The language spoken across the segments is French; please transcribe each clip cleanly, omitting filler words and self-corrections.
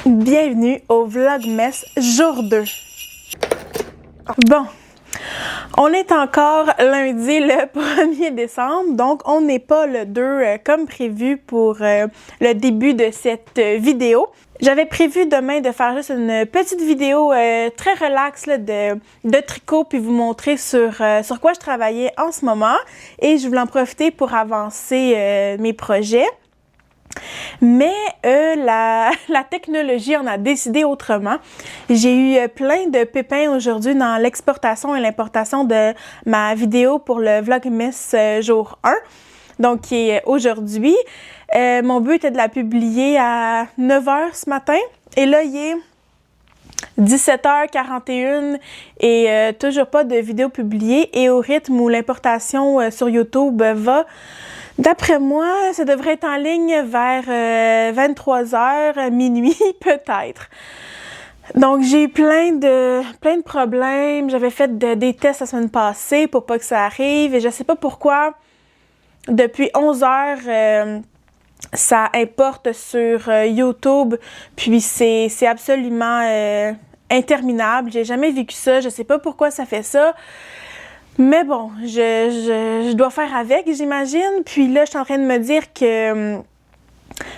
Bienvenue au Vlogmas jour 2. Bon, on est encore lundi le 1er décembre, donc on n'est pas le 2 comme prévu pour le début de cette vidéo. J'avais prévu demain de faire juste une petite vidéo très relax là, de tricot puis vous montrer sur quoi je travaillais en ce moment et je voulais en profiter pour avancer mes projets. Mais la technologie en a décidé autrement. J'ai eu plein de pépins aujourd'hui dans l'exportation et l'importation de ma vidéo pour le Vlogmas jour 1, donc qui est aujourd'hui. Mon but était de la publier à 9h ce matin et là il est 17h41 et toujours pas de vidéo publiée et au rythme où l'importation sur YouTube va, d'après moi, ça devrait être en ligne vers 23h, minuit peut-être. Donc j'ai eu plein de problèmes. J'avais fait des tests la semaine passée pour pas que ça arrive et je sais pas pourquoi depuis 11h ça importe sur YouTube puis c'est absolument interminable. J'ai jamais vécu ça, je sais pas pourquoi ça fait ça. Mais bon, je dois faire avec, j'imagine. Puis là, je suis en train de me dire que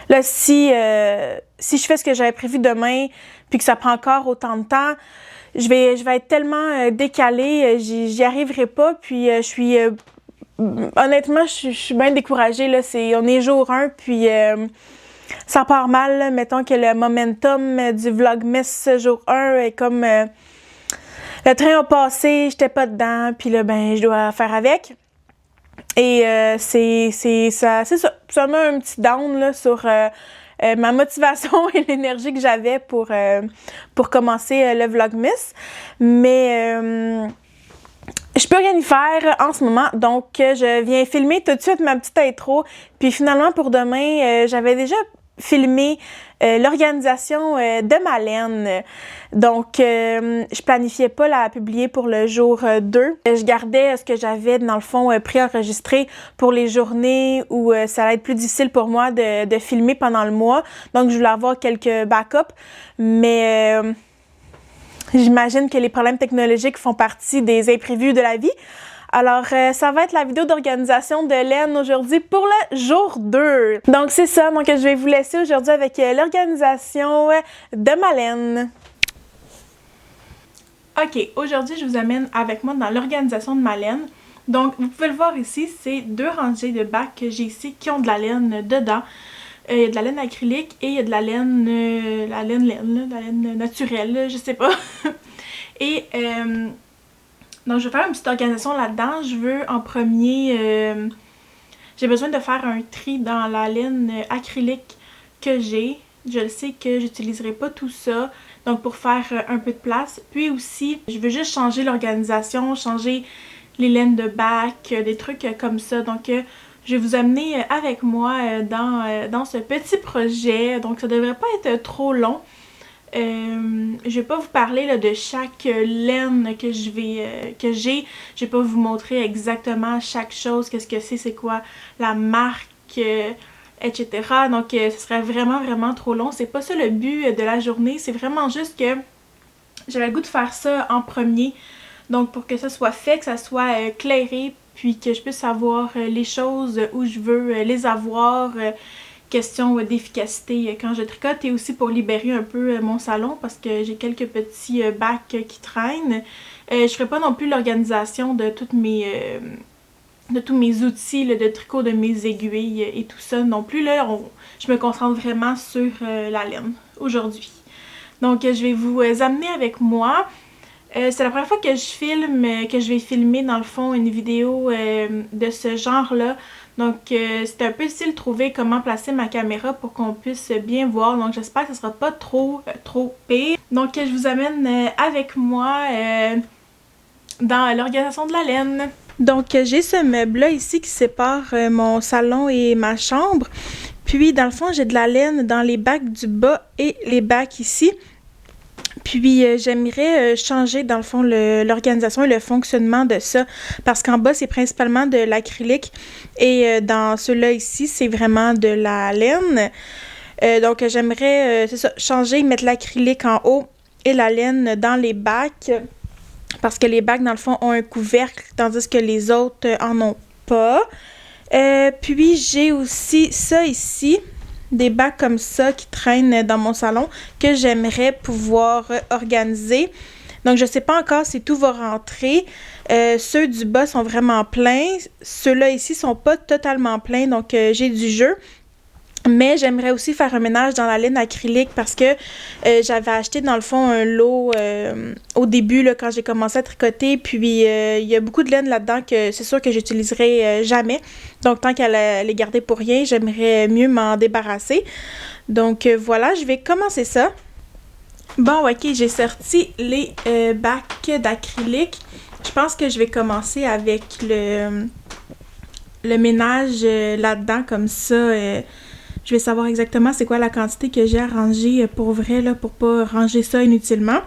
là, si je fais ce que j'avais prévu demain, puis que ça prend encore autant de temps, je vais être tellement décalée, j'y arriverai pas. Puis je suis honnêtement, je suis bien découragée. Là, on est jour 1, puis ça part mal. Là. Mettons que le momentum du Vlogmas jour 1 est comme... le train a passé, j'étais pas dedans, puis là, ben, je dois faire avec. Et c'est ça. Ça met un petit down là, sur ma motivation et l'énergie que j'avais pour commencer le Vlogmas. Mais je peux rien y faire en ce moment, donc je viens filmer tout de suite ma petite intro. Puis finalement, pour demain, j'avais déjà filmé l'organisation de ma laine. Donc, je planifiais pas la publier pour le jour 2. Je gardais ce que j'avais, dans le fond, préenregistré pour les journées où ça allait être plus difficile pour moi de filmer pendant le mois. Donc, je voulais avoir quelques backups. Mais j'imagine que les problèmes technologiques font partie des imprévus de la vie. Alors, ça va être la vidéo d'organisation de laine aujourd'hui pour le jour 2. Donc, c'est ça. Donc, je vais vous laisser aujourd'hui avec l'organisation de ma laine. OK, aujourd'hui, je vous amène avec moi dans l'organisation de ma laine. Donc, vous pouvez le voir ici, c'est 2 rangées de bacs que j'ai ici qui ont de la laine dedans. Il y a de la laine acrylique et il y a de la laine, de la laine naturelle, là, je sais pas. Et donc, je vais faire une petite organisation là-dedans. Je veux en premier, j'ai besoin de faire un tri dans la laine acrylique que j'ai. Je le sais que j'utiliserai pas tout ça, donc pour faire un peu de place. Puis aussi, je veux juste changer l'organisation, changer les laines de bac, des trucs comme ça. Donc, je vais vous amener avec moi dans ce petit projet. Donc, ça devrait pas être trop long. Je vais pas vous parler là, de chaque laine que j'ai. Je vais pas vous montrer exactement chaque chose, qu'est-ce que c'est quoi la marque, etc. Donc ce serait vraiment trop long. C'est pas ça le but de la journée. C'est vraiment juste que j'avais le goût de faire ça en premier. Donc pour que ça soit fait, que ça soit clairé, puis que je puisse savoir les choses où je veux les avoir. Question d'efficacité quand je tricote et aussi pour libérer un peu mon salon parce que j'ai quelques petits bacs qui traînent. Je ferai pas non plus l'organisation de tous mes outils là, de tricot, de mes aiguilles et tout ça non plus. Là, je me concentre vraiment sur la laine aujourd'hui. Donc je vais vous amener avec moi. C'est la première fois que je vais filmer dans le fond une vidéo de ce genre-là. Donc c'était un peu difficile de trouver comment placer ma caméra pour qu'on puisse bien voir. Donc j'espère que ce sera pas trop pire. Donc je vous amène avec moi dans l'organisation de la laine. Donc j'ai ce meuble-là ici qui sépare mon salon et ma chambre. Puis dans le fond j'ai de la laine dans les bacs du bas et les bacs ici. Puis j'aimerais changer dans le fond l'organisation et le fonctionnement de ça parce qu'en bas c'est principalement de l'acrylique et dans ceux-là ici c'est vraiment de la laine. Donc j'aimerais, c'est ça, changer, mettre l'acrylique en haut et la laine dans les bacs. Parce que les bacs, dans le fond, ont un couvercle, tandis que les autres en ont pas. Puis j'ai aussi ça ici, des bacs comme ça qui traînent dans mon salon que j'aimerais pouvoir organiser. Donc je sais pas encore si tout va rentrer. Ceux du bas sont vraiment pleins. Ceux-là ici sont pas totalement pleins, donc j'ai du jeu. Mais j'aimerais aussi faire un ménage dans la laine acrylique parce que j'avais acheté dans le fond un lot au début là, quand j'ai commencé à tricoter. Puis il y a beaucoup de laine là-dedans que c'est sûr que j'utiliserai jamais. Donc tant qu'elle les garder pour rien, j'aimerais mieux m'en débarrasser. Donc voilà, je vais commencer ça. Bon, ok, j'ai sorti les bacs d'acrylique. Je pense que je vais commencer avec le ménage là-dedans comme ça. Je vais savoir exactement c'est quoi la quantité que j'ai à ranger pour vrai, là, pour pas ranger ça inutilement.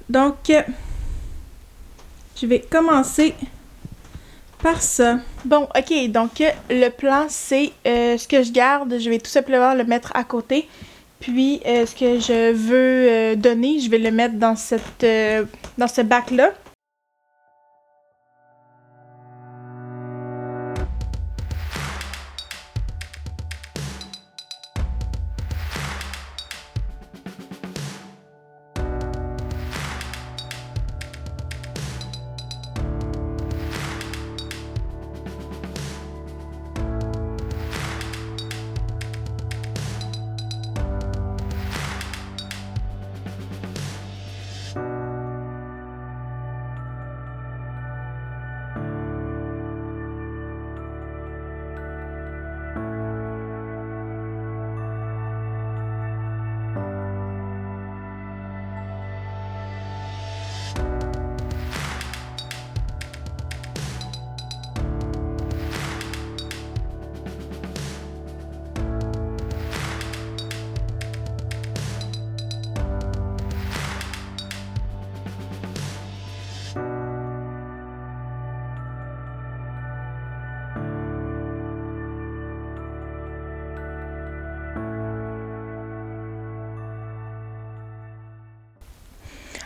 Donc, je vais commencer par ça. Bon, ok, donc le plan, c'est ce que je garde, je vais tout simplement le mettre à côté. Puis, ce que je veux donner, je vais le mettre dans ce bac-là.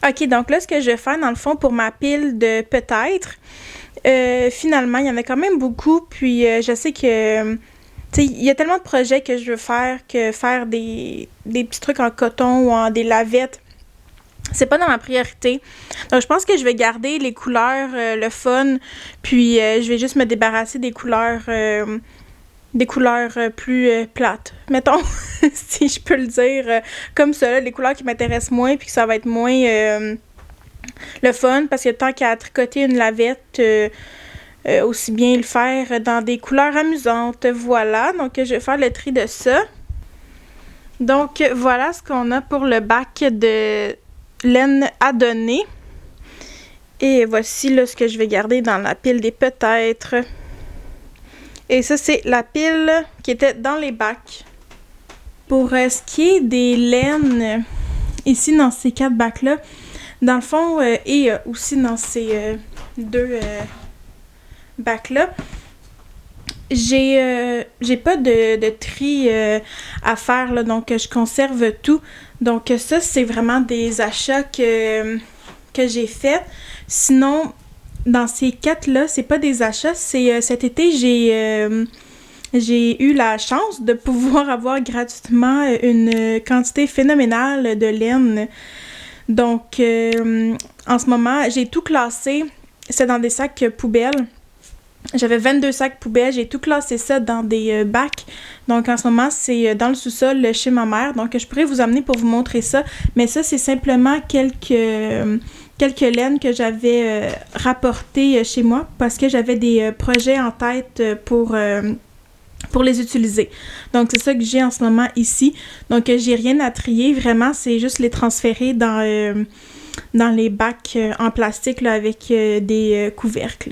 Ok, donc là, ce que je vais faire, dans le fond, pour ma pile de peut-être, finalement, il y en a quand même beaucoup, puis je sais que, tu sais, il y a tellement de projets que je veux faire que faire des petits trucs en coton ou en des lavettes, c'est pas dans ma priorité. Donc, je pense que je vais garder les couleurs, le fun, puis je vais juste me débarrasser des couleurs plus plates, mettons, si je peux le dire, comme ça, là, les couleurs qui m'intéressent moins, puis que ça va être moins le fun, parce que tant qu'à tricoter une lavette, aussi bien le faire dans des couleurs amusantes. Voilà, donc je vais faire le tri de ça. Donc voilà ce qu'on a pour le bac de laine à donner. Et voici là ce que je vais garder dans la pile des peut-être. Et ça, c'est la pile qui était dans les bacs. Pour ce qui est des laines, ici dans ces 4 bacs-là, dans le fond, et aussi dans ces 2 bacs-là, j'ai pas de tri à faire, là, donc je conserve tout. Donc ça, c'est vraiment des achats que j'ai faits. Sinon, dans ces 4-là, c'est pas des achats, c'est cet été, j'ai eu la chance de pouvoir avoir gratuitement une quantité phénoménale de laine. Donc, en ce moment, j'ai tout classé. C'est dans des sacs poubelles. J'avais 22 sacs poubelles. J'ai tout classé ça dans des bacs. Donc, en ce moment, c'est dans le sous-sol chez ma mère. Donc, je pourrais vous amener pour vous montrer ça. Mais ça, c'est simplement quelques laines que j'avais rapportées chez moi parce que j'avais des projets en tête pour les utiliser. Donc, c'est ça que j'ai en ce moment ici. Donc, j'ai rien à trier. Vraiment, c'est juste les transférer dans les bacs en plastique là, avec des couvercles.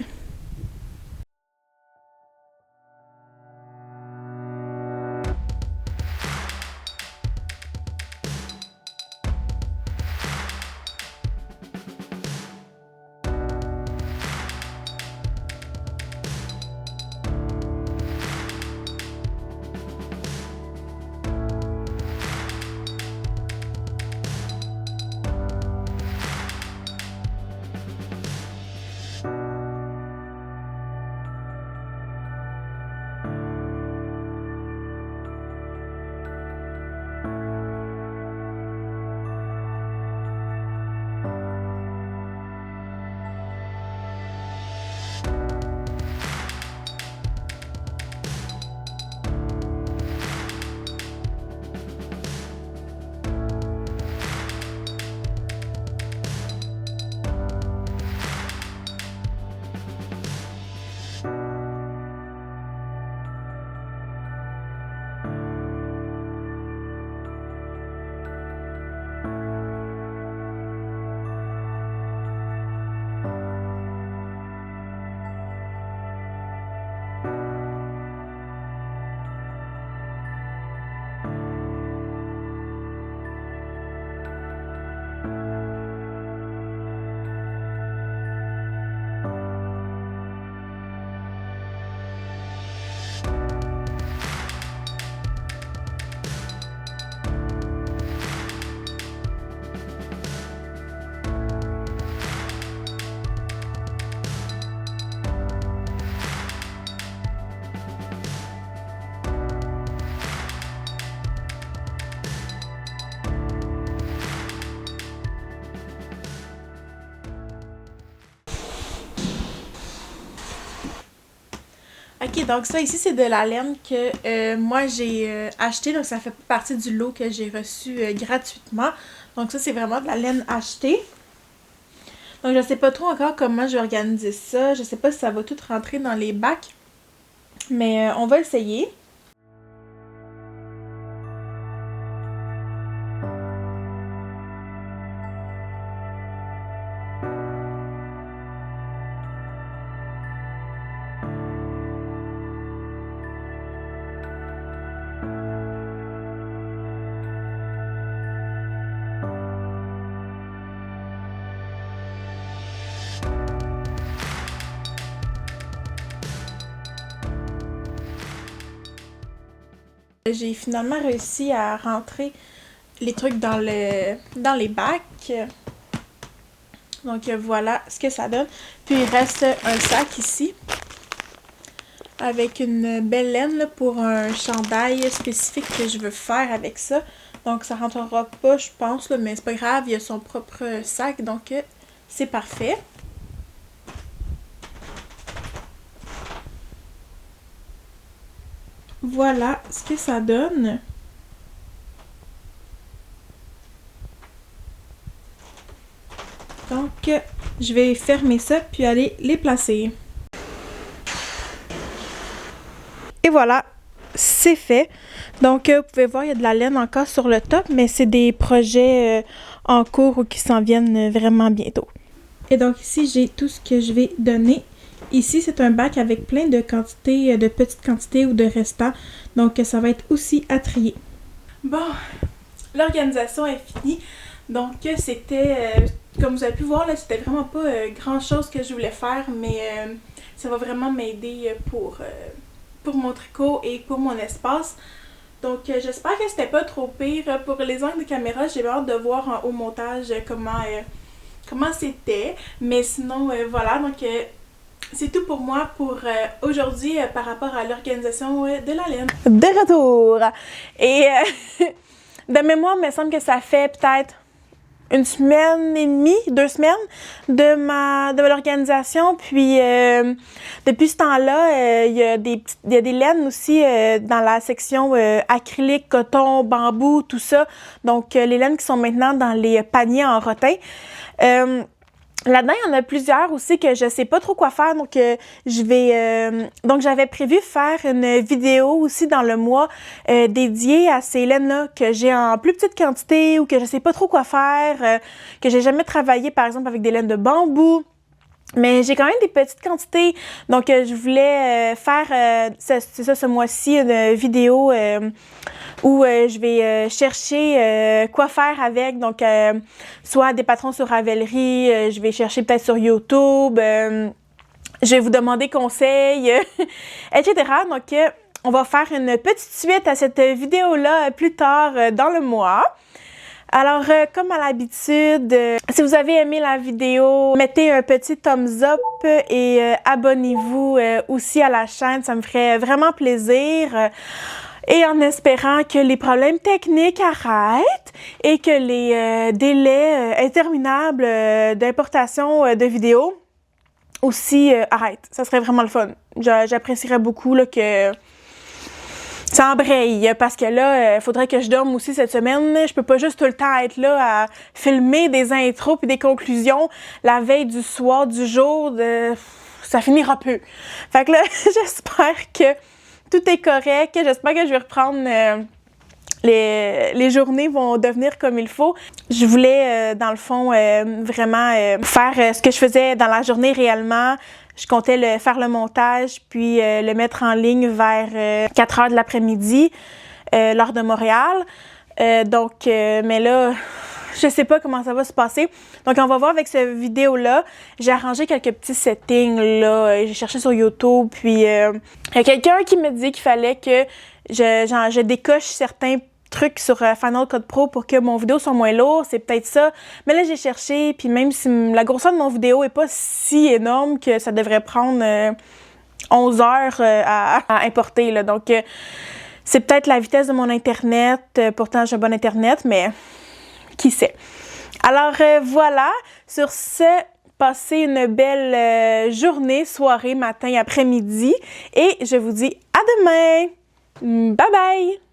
Ok, donc ça ici, c'est de la laine que moi j'ai acheté, donc ça fait partie du lot que j'ai reçu gratuitement. Donc ça, c'est vraiment de la laine achetée. Donc je sais pas trop encore comment je vais organiser ça. Je sais pas si ça va tout rentrer dans les bacs, mais on va essayer. J'ai finalement réussi à rentrer les trucs dans les bacs. Donc voilà ce que ça donne. Puis il reste un sac ici avec une belle laine là, pour un chandail spécifique que je veux faire avec ça. Donc ça rentrera pas, je pense, là, mais c'est pas grave, il y a son propre sac, donc c'est parfait. Voilà ce que ça donne. Donc, je vais fermer ça puis aller les placer. Et voilà, c'est fait. Donc, vous pouvez voir, il y a de la laine encore sur le top, mais c'est des projets en cours ou qui s'en viennent vraiment bientôt. Et donc ici, j'ai tout ce que je vais donner. Ici, c'est un bac avec plein de quantités, de petites quantités ou de restants. Donc, ça va être aussi à trier. Bon, l'organisation est finie. Donc, c'était, comme vous avez pu voir, là, c'était vraiment pas grand-chose que je voulais faire, mais ça va vraiment m'aider pour mon tricot et pour mon espace. Donc, j'espère que c'était pas trop pire. Pour les angles de caméra, j'ai hâte de voir au montage comment c'était. Mais sinon, voilà, donc c'est tout pour moi pour aujourd'hui par rapport à l'organisation de la laine. De retour! Et de mémoire, il me semble que ça fait peut-être une semaine et demie, 2 semaines de l'organisation. Puis depuis ce temps-là, il y a des laines aussi dans la section acrylique, coton, bambou, tout ça. Donc les laines qui sont maintenant dans les paniers en rotin. Là-dedans, il y en a plusieurs aussi que je sais pas trop quoi faire, donc donc j'avais prévu faire une vidéo aussi dans le mois dédiée à ces laines-là que j'ai en plus petite quantité ou que je sais pas trop quoi faire, que j'ai jamais travaillé par exemple avec des laines de bambou. Mais j'ai quand même des petites quantités, donc je voulais faire, c'est ça, ce mois-ci, une vidéo où je vais chercher quoi faire avec, donc soit des patrons sur Ravelry, je vais chercher peut-être sur YouTube, je vais vous demander conseils, etc. Donc on va faire une petite suite à cette vidéo-là plus tard dans le mois. Alors, comme à l'habitude, si vous avez aimé la vidéo, mettez un petit thumbs up et abonnez-vous aussi à la chaîne, ça me ferait vraiment plaisir. Et en espérant que les problèmes techniques arrêtent et que les délais interminables d'importation de vidéos aussi arrêtent. Ça serait vraiment le fun. J'apprécierais beaucoup là, que ça embraye, parce que là, il faudrait que je dorme aussi cette semaine. Je peux pas juste tout le temps être là à filmer des intros puis des conclusions la veille du soir, du jour. Ça finira peu. Fait que là, j'espère que tout est correct. J'espère que je vais reprendre... les journées vont devenir comme il faut. Je voulais, dans le fond, vraiment faire ce que je faisais dans la journée réellement. Je comptais faire le montage, puis le mettre en ligne vers 4 heures de l'après-midi, l'heure de Montréal. Mais là, je sais pas comment ça va se passer. Donc, on va voir avec cette vidéo-là. J'ai arrangé quelques petits settings, là. J'ai cherché sur YouTube, puis il y a quelqu'un qui me dit qu'il fallait que je décoche certains trucs sur Final Cut Pro pour que mon vidéo soit moins lourde, c'est peut-être ça. Mais là, j'ai cherché, puis même si la grosseur de mon vidéo est pas si énorme que ça devrait prendre 11 heures à importer, là. Donc, c'est peut-être la vitesse de mon Internet. Pourtant, j'ai un bon Internet, mais qui sait. Alors, voilà. Sur ce, Passez une belle journée, soirée, matin, après-midi et je vous dis à demain! Bye bye!